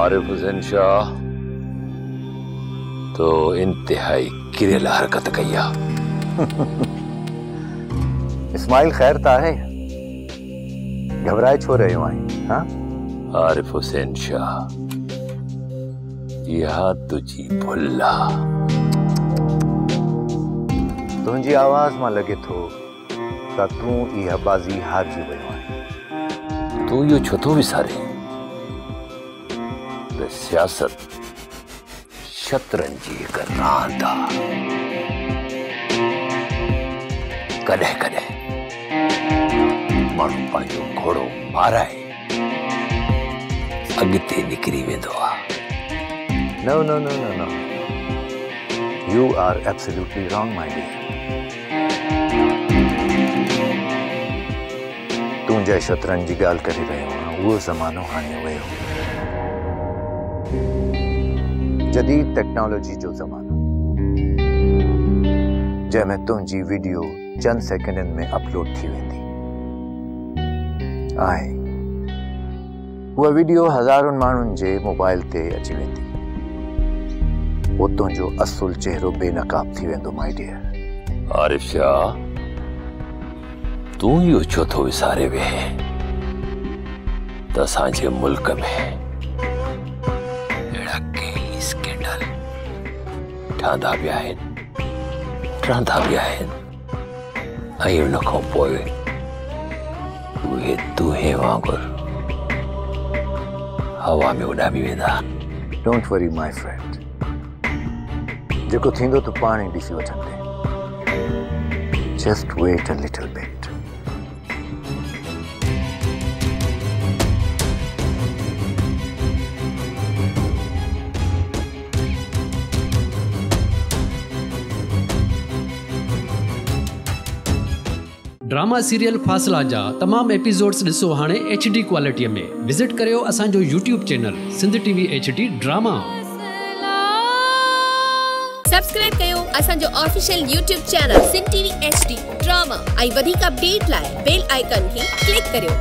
आरिफ हुसैन शाह तो इंतहाई किरेल हरकत कया। इस्माइल खैर ता है, घबराए छो रहे हो आई? हाँ आरिफ हुसैन शाह, यह तुझी भुल्ला। तुझी आवाज में लगे थो ता तू यह बाजी हार जी वियो आहे। तू यो छो थो विसारे त सियासत शतरंजी हिक रांद आ। कॾहिं कॾहिं माण्हू पंहिंजो घोड़ो माराए अॻिते निकिरी वेंदो आहे। No, no, no, no, no. You are absolutely wrong, my dear. तू जै शतरंज जी गाल करी रहियो आहीं, वो ज़मानो हाणे वियो। जदीद टेक्नोलॉजी जो ज़मानो, जंहिंमें तुंहिंजी वीडियो चंद सेकंडनि में अपलोड थी वेंदी आहे। उहा वीडियो हज़ारुनि माण्हुनि जे मोबाइल ते अची वेंदी। वो तुंहिंजो असुल चेहरो बेनकाब थी वेंदो, माय डियर। आरिफ शाह, तू यो छो थो विसारे वेहे त असांजे मुल्क में अहिड़ा कई स्कैंडल ठहंदा पिया आहिनि, रहंदा पिया आहिनि, ऐं उन खां पोइ उहे दूहे वांगुरु हवा में उॾामी वेंदा। डोंट वरी माय फ्रेंड, जेको थींदो तो पाण ई ॾिसी वठंदे। Just wait a little bit. Drama serial Faasla जा तमाम एपिसोड्स ॾिसो हाणे HD क्वालिटीअ में। विजिट करियो असांजो YouTube channel Sindh TV HD drama. Subscribe कयो असांजो official YouTube channel Sindh TV HD drama. ऐं वधीक अपडेट लाइ बेल आइकन खे क्लिक करियो।